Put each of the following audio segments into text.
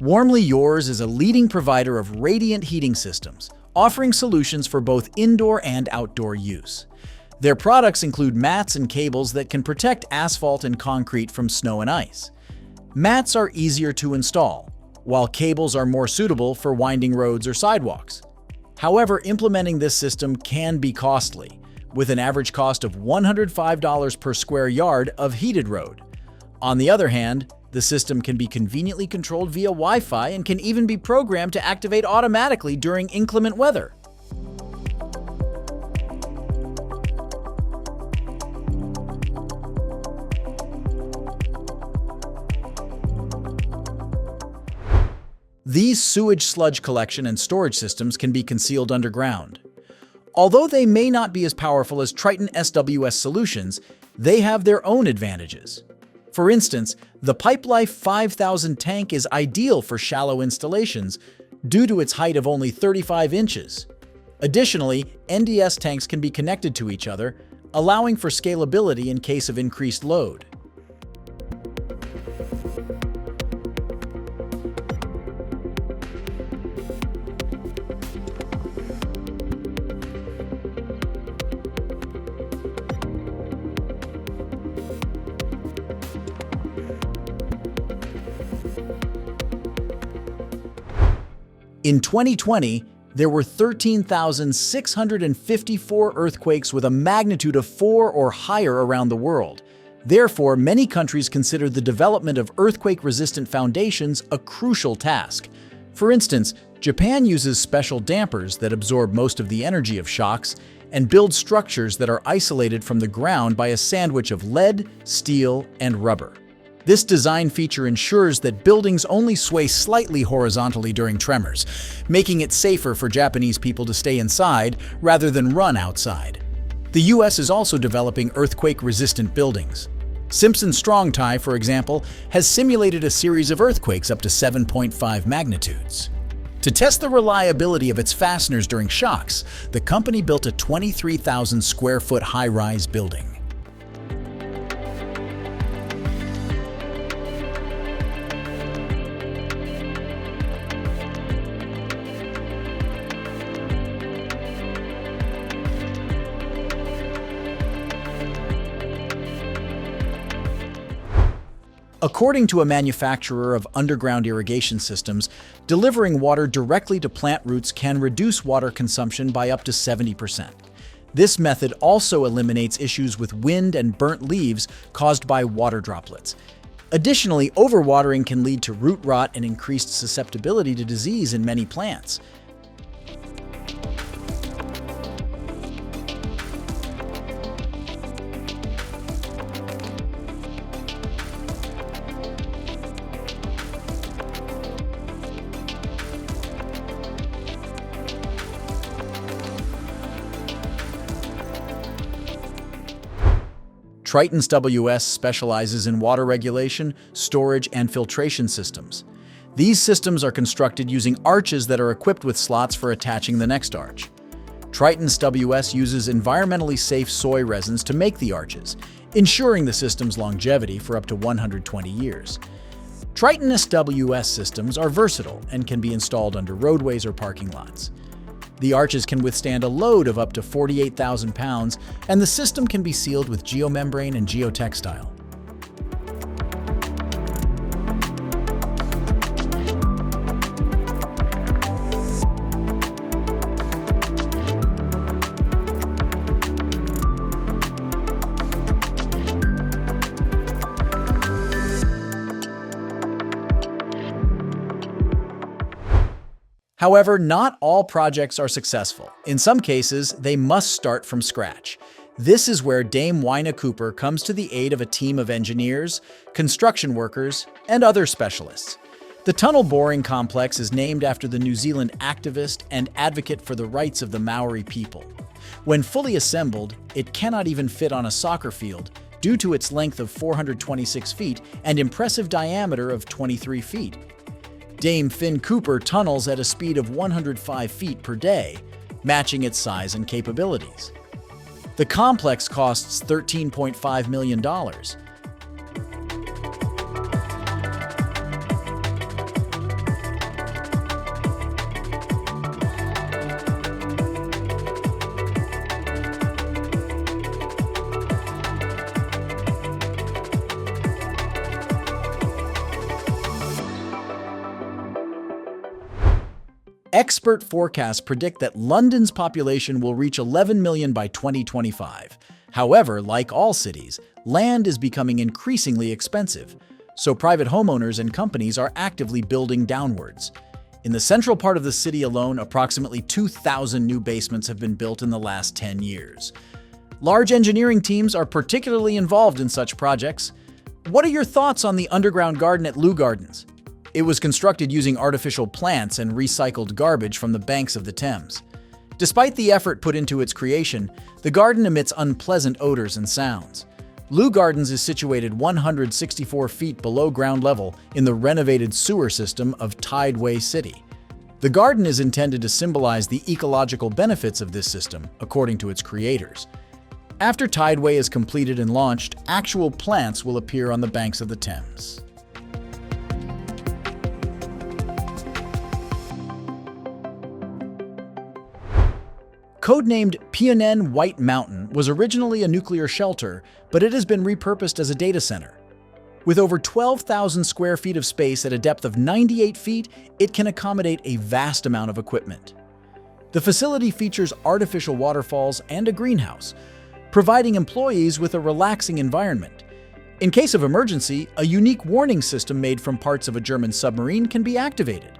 Warmly Yours is a leading provider of radiant heating systems, offering solutions for both indoor and outdoor use. Their products include mats and cables that can protect asphalt and concrete from snow and ice. Mats are easier to install, while cables are more suitable for winding roads or sidewalks. However, implementing this system can be costly, with an average cost of $105 per square yard of heated road. On the other hand, the system can be conveniently controlled via Wi-Fi and can even be programmed to activate automatically during inclement weather. These sewage sludge collection and storage systems can be concealed underground. Although they may not be as powerful as Triton WS solutions, they have their own advantages. For instance, the PipeLife 5000 tank is ideal for shallow installations due to its height of only 35 inches. Additionally, NDS tanks can be connected to each other, allowing for scalability in case of increased load. In 2020, there were 13,654 earthquakes with a magnitude of 4 or higher around the world. Therefore, many countries consider the development of earthquake-resistant foundations a crucial task. For instance, Japan uses special dampers that absorb most of the energy of shocks and build structures that are isolated from the ground by a sandwich of lead, steel, and rubber. This design feature ensures that buildings only sway slightly horizontally during tremors, making it safer for Japanese people to stay inside rather than run outside. The US is also developing earthquake-resistant buildings. Simpson Strong Tie, for example, has simulated a series of earthquakes up to 7.5 magnitudes. To test the reliability of its fasteners during shocks, the company built a 23,000 square foot high-rise building. According to a manufacturer of underground irrigation systems, delivering water directly to plant roots can reduce water consumption by up to 70%. This method also eliminates issues with wind and burnt leaves caused by water droplets. Additionally, overwatering can lead to root rot and increased susceptibility to disease in many plants. Triton WS specializes in water regulation, storage, and filtration systems. These systems are constructed using arches that are equipped with slots for attaching the next arch. Triton WS uses environmentally safe soy resins to make the arches, ensuring the system's longevity for up to 120 years. Triton WS systems are versatile and can be installed under roadways or parking lots. The arches can withstand a load of up to 48,000 pounds, and the system can be sealed with geomembrane and geotextile. However, not all projects are successful. In some cases, they must start from scratch. This is where Dame Wyna Cooper comes to the aid of a team of engineers, construction workers, and other specialists. The tunnel boring complex is named after the New Zealand activist and advocate for the rights of the Maori people. When fully assembled, it cannot even fit on a soccer field due to its length of 426 feet and impressive diameter of 23 feet. Dame Finn Cooper tunnels at a speed of 105 feet per day, matching its size and capabilities. The complex costs $13.5 million. Expert forecasts predict that London's population will reach 11 million by 2025. However, like all cities, land is becoming increasingly expensive, so private homeowners and companies are actively building downwards. In the central part of the city alone, approximately 2,000 new basements have been built in the last 10 years. Large engineering teams are particularly involved in such projects. What are your thoughts on the underground garden at Loo Gardens? It was constructed using artificial plants and recycled garbage from the banks of the Thames. Despite the effort put into its creation, the garden emits unpleasant odors and sounds. Loo Gardens is situated 164 feet below ground level in the renovated sewer system of Tideway City. The garden is intended to symbolize the ecological benefits of this system, according to its creators. After Tideway is completed and launched, actual plants will appear on the banks of the Thames. Codenamed Ponn White Mountain was originally a nuclear shelter, but it has been repurposed as a data center. With over 12,000 square feet of space at a depth of 98 feet, it can accommodate a vast amount of equipment. The facility features artificial waterfalls and a greenhouse, providing employees with a relaxing environment. In case of emergency, a unique warning system made from parts of a German submarine can be activated.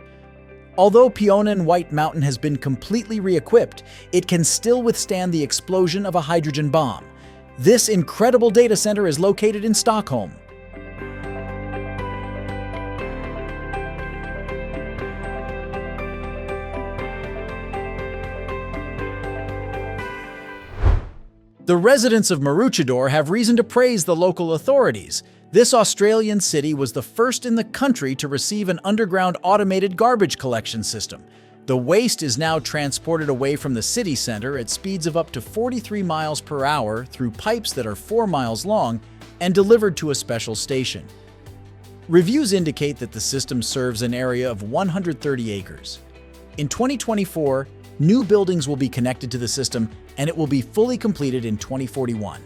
Although Ponn White Mountain has been completely re-equipped, it can still withstand the explosion of a hydrogen bomb. This incredible data center is located in Stockholm. The residents of Maroochydore have reason to praise the local authorities. This Australian city was the first in the country to receive an underground automated garbage collection system. The waste is now transported away from the city center at speeds of up to 43 miles per hour through pipes that are 4 miles long and delivered to a special station. Reviews indicate that the system serves an area of 130 acres. In 2024, new buildings will be connected to the system, and it will be fully completed in 2041.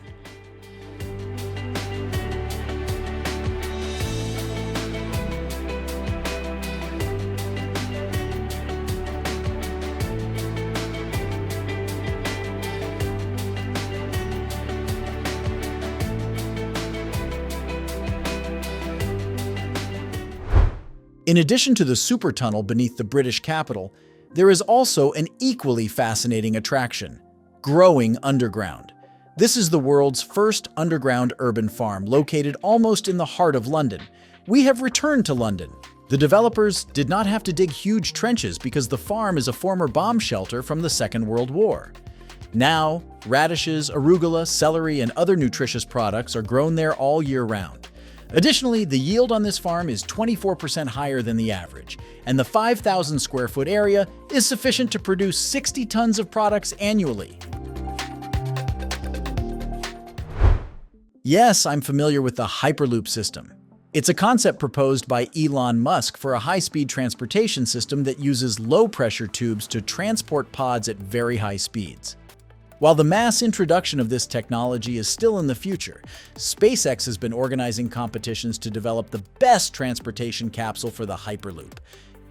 In addition to the super tunnel beneath the British capital, there is also an equally fascinating attraction: growing underground. This is the world's first underground urban farm, located almost in the heart of London. We have returned to London. The developers did not have to dig huge trenches because the farm is a former bomb shelter from the Second World War. Now, radishes, arugula, celery, and other nutritious products are grown there all year round. Additionally, the yield on this farm is 24% higher than the average, and the 5,000 square foot area is sufficient to produce 60 tons of products annually. Yes, I'm familiar with the Hyperloop system. It's a concept proposed by Elon Musk for a high-speed transportation system that uses low-pressure tubes to transport pods at very high speeds. While the mass introduction of this technology is still in the future, SpaceX has been organizing competitions to develop the best transportation capsule for the Hyperloop.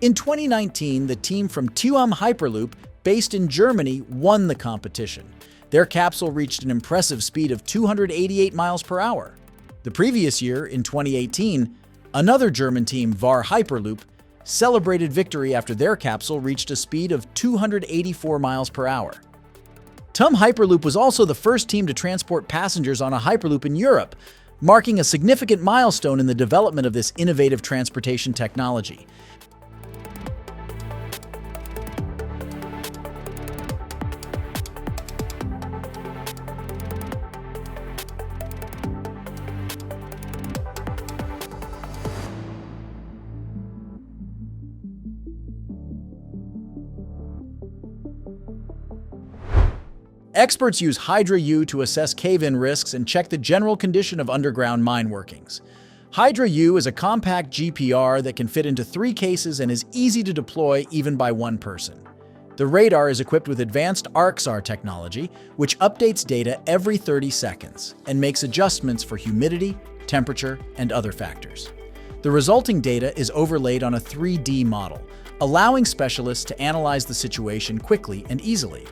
In 2019, the team from TUM Hyperloop, based in Germany, won the competition. Their capsule reached an impressive speed of 288 miles per hour. The previous year, in 2018, another German team, VAR Hyperloop, celebrated victory after their capsule reached a speed of 284 miles per hour. TUM Hyperloop was also the first team to transport passengers on a Hyperloop in Europe, marking a significant milestone in the development of this innovative transportation technology. Experts use Hydrau to assess cave-in risks and check the general condition of underground mine workings. Hydrau is a compact GPR that can fit into 3 cases and is easy to deploy even by one person. The radar is equipped with advanced ArcSAR technology, which updates data every 30 seconds and makes adjustments for humidity, temperature, and other factors. The resulting data is overlaid on a 3D model, allowing specialists to analyze the situation quickly and easily.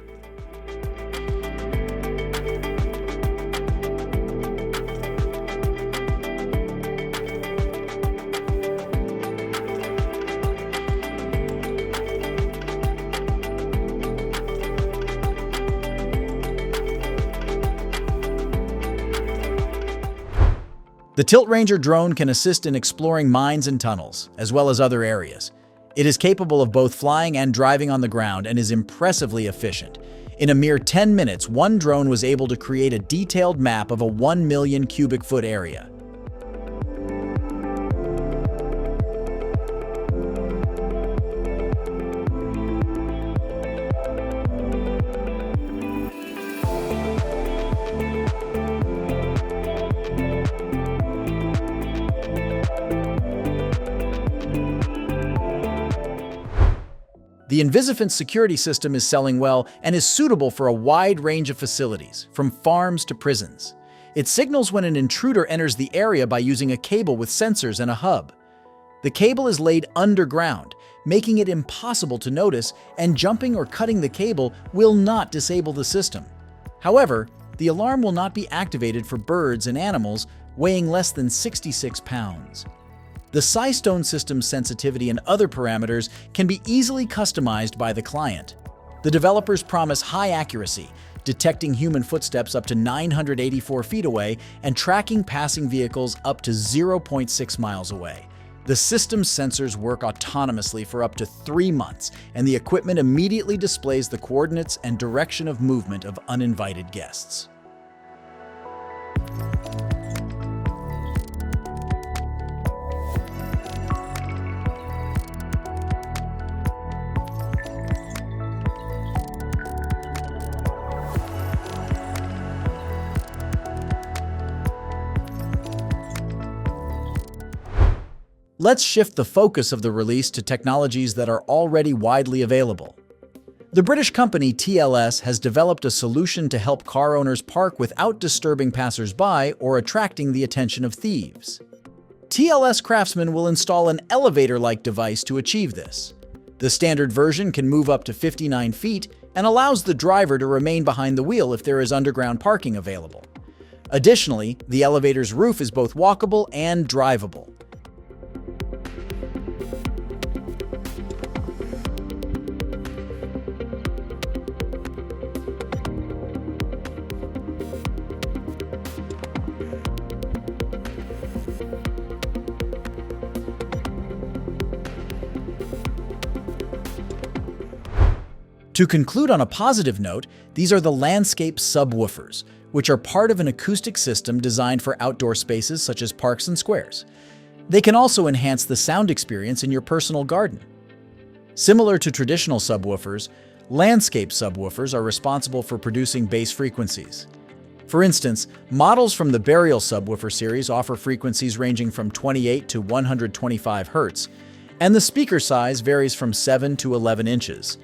The Tilt Ranger drone can assist in exploring mines and tunnels, as well as other areas. It is capable of both flying and driving on the ground and is impressively efficient. In a mere 10 minutes, one drone was able to create a detailed map of a 1 million cubic foot area. The Invis Ant security system is selling well and is suitable for a wide range of facilities, from farms to prisons. It signals when an intruder enters the area by using a cable with sensors and a hub. The cable is laid underground, making it impossible to notice, and jumping or cutting the cable will not disable the system. However, the alarm will not be activated for birds and animals weighing less than 66 pounds. The SciStone system's sensitivity and other parameters can be easily customized by the client. The developers promise high accuracy, detecting human footsteps up to 984 feet away and tracking passing vehicles up to 0.6 miles away. The system's sensors work autonomously for up to 3 months, and the equipment immediately displays the coordinates and direction of movement of uninvited guests. Let's shift the focus of the release to technologies that are already widely available. The British company TLS has developed a solution to help car owners park without disturbing passers-by or attracting the attention of thieves. TLS Craftsman will install an elevator-like device to achieve this. The standard version can move up to 59 feet and allows the driver to remain behind the wheel if there is underground parking available. Additionally, the elevator's roof is both walkable and drivable. To conclude on a positive note, these are the landscape subwoofers, which are part of an acoustic system designed for outdoor spaces such as parks and squares. They can also enhance the sound experience in your personal garden. Similar to traditional subwoofers, landscape subwoofers are responsible for producing bass frequencies. For instance, models from the Burial subwoofer series offer frequencies ranging from 28 to 125 Hz, and the speaker size varies from 7 to 11 inches.